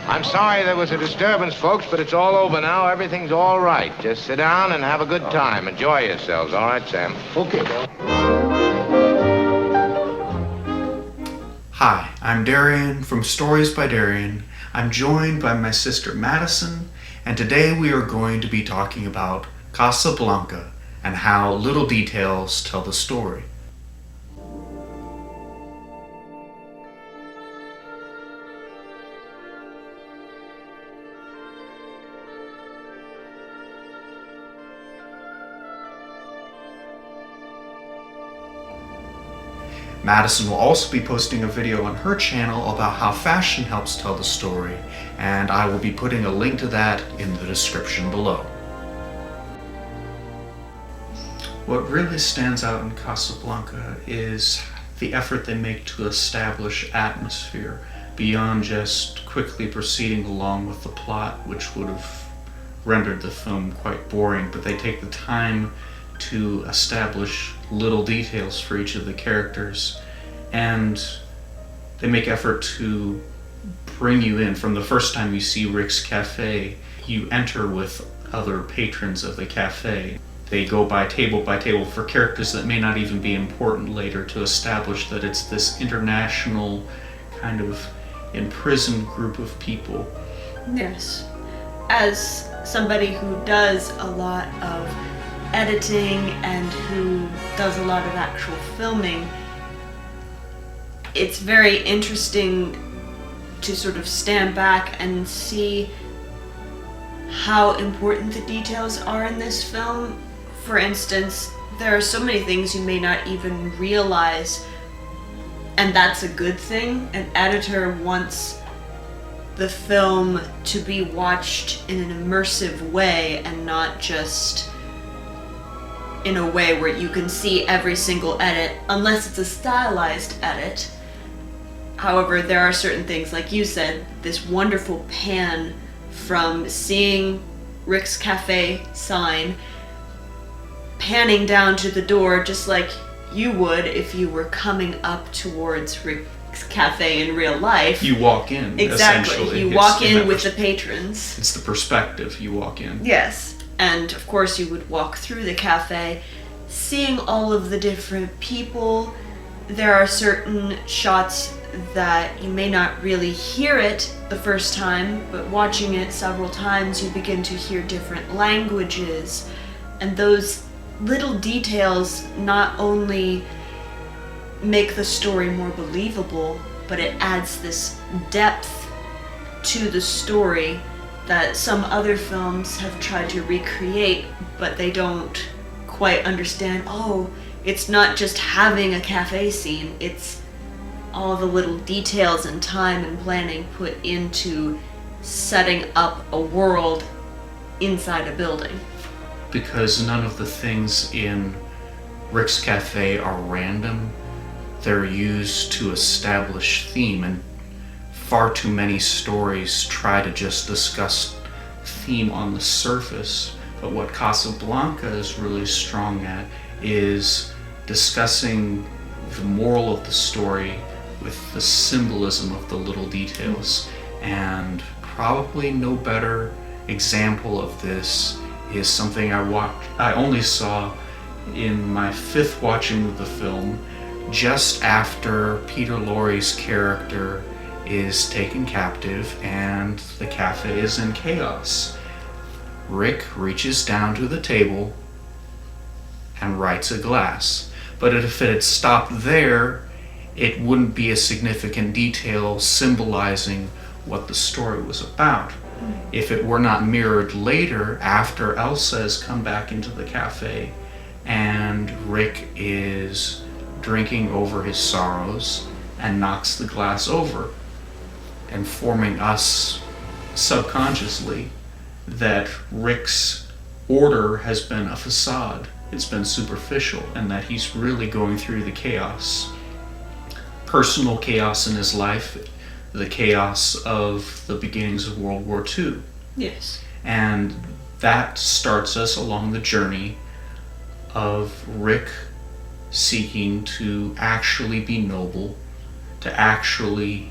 I'm sorry there was a disturbance, folks, but it's all over now. Everything's all right. Just sit down and have a good time. Enjoy yourselves. All right, Sam? Okay, Bill. Hi, I'm Darian from Stories by Darian. I'm joined by my sister Madison, and today we are going to be talking about Casablanca and how little details tell the story. Madison will also be posting a video on her channel about how fashion helps tell the story, and I will be putting a link to that in the description below. What really stands out in Casablanca is the effort they make to establish atmosphere beyond just quickly proceeding along with the plot, which would have rendered the film quite boring, but they take the time to establish little details for each of the characters, and they make effort to bring you in. From the first time you see Rick's cafe, you enter with other patrons of the cafe. They go by table for characters that may not even be important later to establish that it's this international kind of imprisoned group of people. Yes. As somebody who does a lot of editing and who does a lot of actual filming, it's very interesting to sort of stand back and see how important the details are in this film. For instance, there are so many things you may not even realize, and that's a good thing. An editor wants the film to be watched in an immersive way and not just in a way where you can see every single edit, unless it's a stylized edit. However, there are certain things, like you said, this wonderful pan from seeing Rick's Cafe sign, panning down to the door just like you would if you were coming up towards Rick's Cafe in real life. You walk in, exactly. Essentially. You walk in with the patrons. It's the perspective. You walk in. Yes. And of course you would walk through the cafe, seeing all of the different people. There are certain shots that you may not really hear it the first time, but watching it several times you begin to hear different languages. And those little details not only make the story more believable, but it adds this depth to the story that some other films have tried to recreate, but they don't quite understand. Oh, it's not just having a cafe scene, it's all the little details and time and planning put into setting up a world inside a building. Because none of the things in Rick's Cafe are random, they're used to establish theme, and far too many stories try to just discuss theme on the surface, but what Casablanca is really strong at is discussing the moral of the story with the symbolism of the little details. And probably no better example of this is something I only saw in my 5th watching of the film, just after Peter Lorre's character is taken captive and the cafe is in chaos. Rick reaches down to the table and writes a glass. But if it had stopped there, it wouldn't be a significant detail symbolizing what the story was about. If it were not mirrored later, after Elsa has come back into the cafe and Rick is drinking over his sorrows and knocks the glass over, informing us subconsciously that Rick's order has been a facade, it's been superficial, and that he's really going through the chaos. Personal chaos in his life, the chaos of the beginnings of World War II. Yes. And that starts us along the journey of Rick seeking to actually be noble, to actually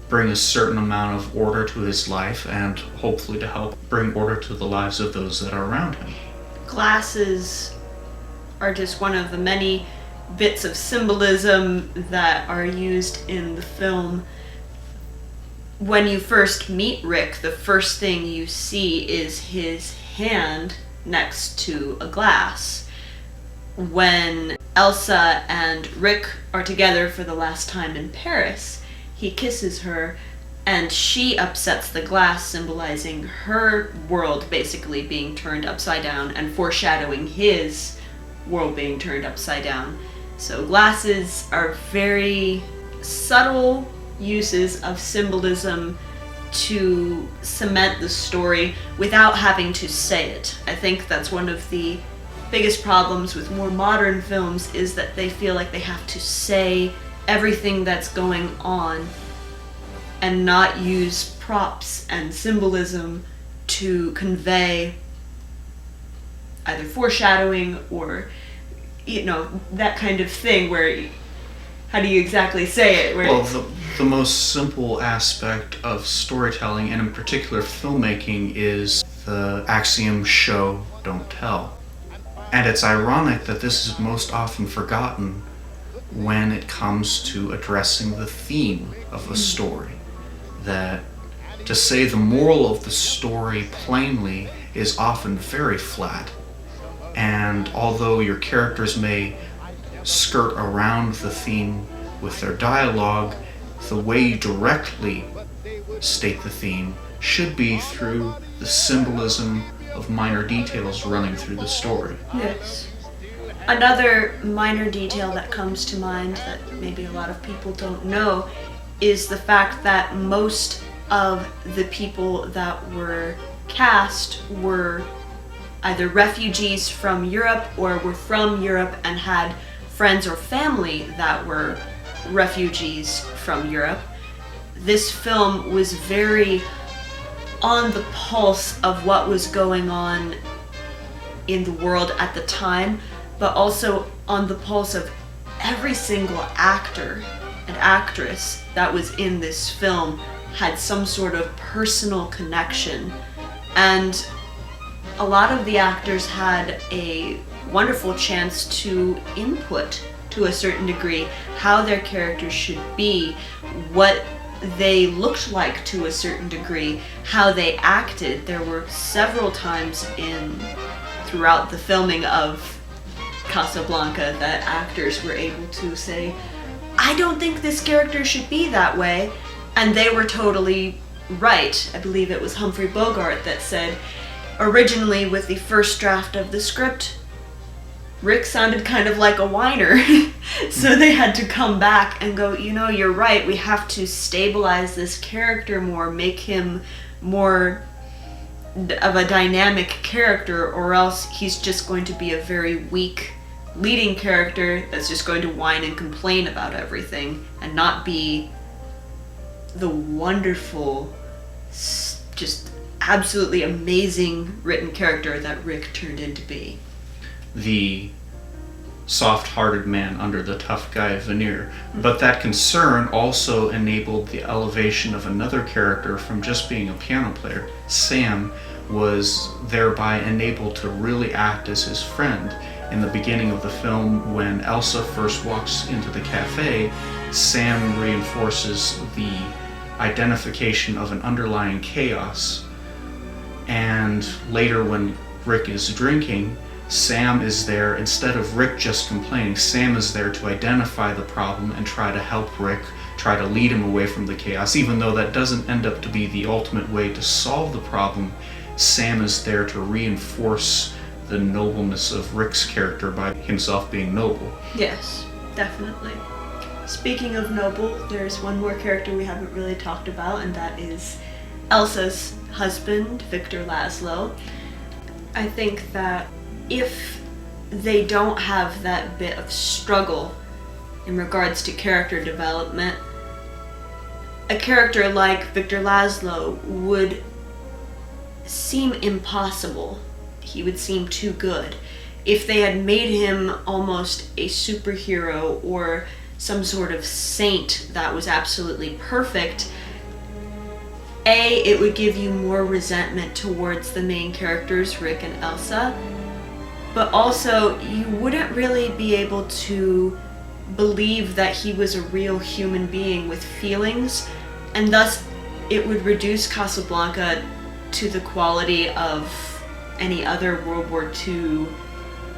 bring a certain amount of order to his life and hopefully to help bring order to the lives of those that are around him. Glasses are just one of the many bits of symbolism that are used in the film. When you first meet Rick, the first thing you see is his hand next to a glass. When Elsa and Rick are together for the last time in Paris, he kisses her and she upsets the glass, symbolizing her world basically being turned upside down and foreshadowing his world being turned upside down. So glasses are very subtle uses of symbolism to cement the story without having to say it. I think that's one of the biggest problems with more modern films, is that they feel like they have to say everything that's going on and not use props and symbolism to convey either foreshadowing or, you know, that kind of thing where, how do you exactly say it? Well, the most simple aspect of storytelling, and in particular filmmaking, is the axiom show, don't tell. And it's ironic that this is most often forgotten when it comes to addressing the theme of a story. That to say the moral of the story plainly is often very flat. And although your characters may skirt around the theme with their dialogue, the way you directly state the theme should be through the symbolism of minor details running through the story. Yes. Another minor detail that comes to mind that maybe a lot of people don't know is the fact that most of the people that were cast were either refugees from Europe or were from Europe and had friends or family that were refugees from Europe. This film was very on the pulse of what was going on in the world at the time, but also on the pulse of every single actor and actress that was in this film had some sort of personal connection. And a lot of the actors had a wonderful chance to input, to a certain degree, how their characters should be, what they looked like to a certain degree, how they acted. There were several times throughout the filming of Casablanca that actors were able to say, I don't think this character should be that way, and they were totally right. I believe it was Humphrey Bogart that said, originally with the first draft of the script, Rick sounded kind of like a whiner. So they had to come back and go, you know, you're right, we have to stabilize this character more, make him more of a dynamic character, or else he's just going to be a very weak leading character that's just going to whine and complain about everything and not be the wonderful, just absolutely amazing written character that Rick turned into be. The soft-hearted man under the tough guy veneer. But that concern also enabled the elevation of another character from just being a piano player. Sam was thereby enabled to really act as his friend. In the beginning of the film, when Elsa first walks into the cafe, Sam reinforces the identification of an underlying chaos. And later when Rick is drinking, Sam is there, instead of Rick just complaining, Sam is there to identify the problem and try to help Rick, try to lead him away from the chaos. Even though that doesn't end up to be the ultimate way to solve the problem, Sam is there to reinforce the nobleness of Rick's character by himself being noble. Yes, definitely. Speaking of noble, there's one more character we haven't really talked about, and that is Elsa's husband, Victor Laszlo. I think that if they don't have that bit of struggle in regards to character development, a character like Victor Laszlo would seem impossible. He would seem too good. If they had made him almost a superhero or some sort of saint that was absolutely perfect, it would give you more resentment towards the main characters, Rick and Elsa, but also you wouldn't really be able to believe that he was a real human being with feelings, and thus it would reduce Casablanca to the quality of any other World War II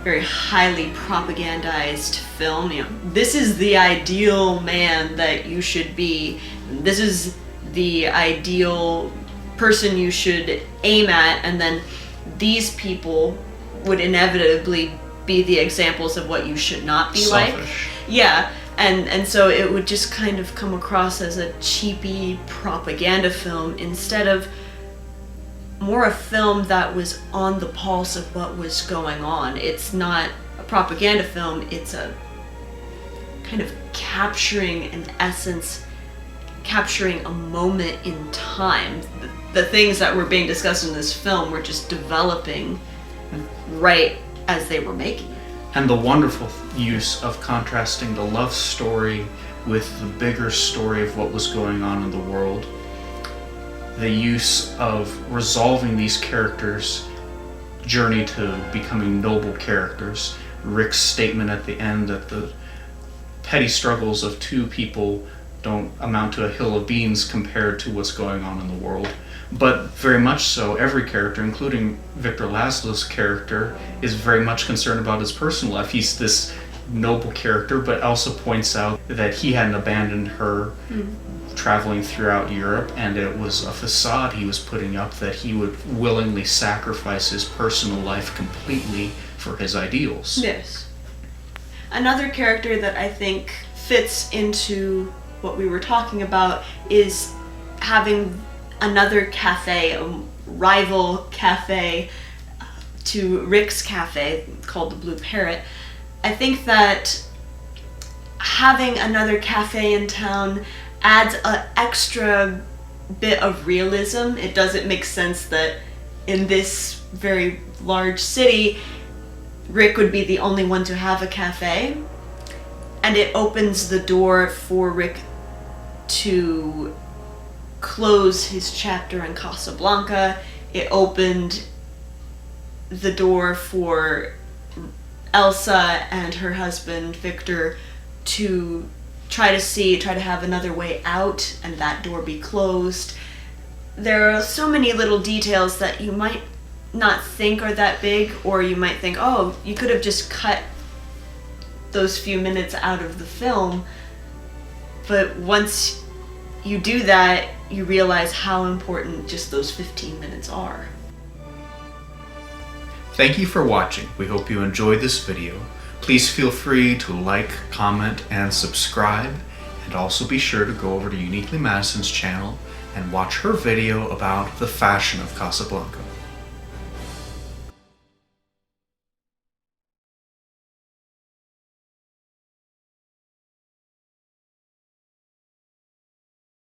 very highly propagandized film. You know, this is the ideal man that you should be. This is the ideal person you should aim at, and then these people would inevitably be the examples of what you should not be Selfish. like. Yeah, and so it would just kind of come across as a cheapy propaganda film instead of more a film that was on the pulse of what was going on. It's not a propaganda film, it's a kind of capturing an essence, capturing a moment in time. The things that were being discussed in this film were just developing right as they were making it. And the wonderful use of contrasting the love story with the bigger story of what was going on in the world. The use of resolving these characters' journey to becoming noble characters. Rick's statement at the end that the petty struggles of two people don't amount to a hill of beans compared to what's going on in the world. But very much so, every character, including Victor Laszlo's character, is very much concerned about his personal life. He's this noble character, but also points out that he hadn't abandoned her traveling throughout Europe, and it was a facade he was putting up that he would willingly sacrifice his personal life completely for his ideals. Yes. Another character that I think fits into what we were talking about is having another cafe, a rival cafe to Rick's cafe called the Blue Parrot. I think that having another cafe in town adds an extra bit of realism. It doesn't make sense that in this very large city, Rick would be the only one to have a cafe, and it opens the door for Rick to close his chapter in Casablanca. It opened the door for Elsa and her husband Victor to try to have another way out, and that door be closed. There are so many little details that you might not think are that big, or you might think, oh, you could have just cut those few minutes out of the film. But once you do that, you realize how important just those 15 minutes are. Thank you for watching. We hope you enjoyed this video. Please feel free to like, comment, and subscribe. And also be sure to go over to Uniquely Madison's channel and watch her video about the fashion of Casablanca.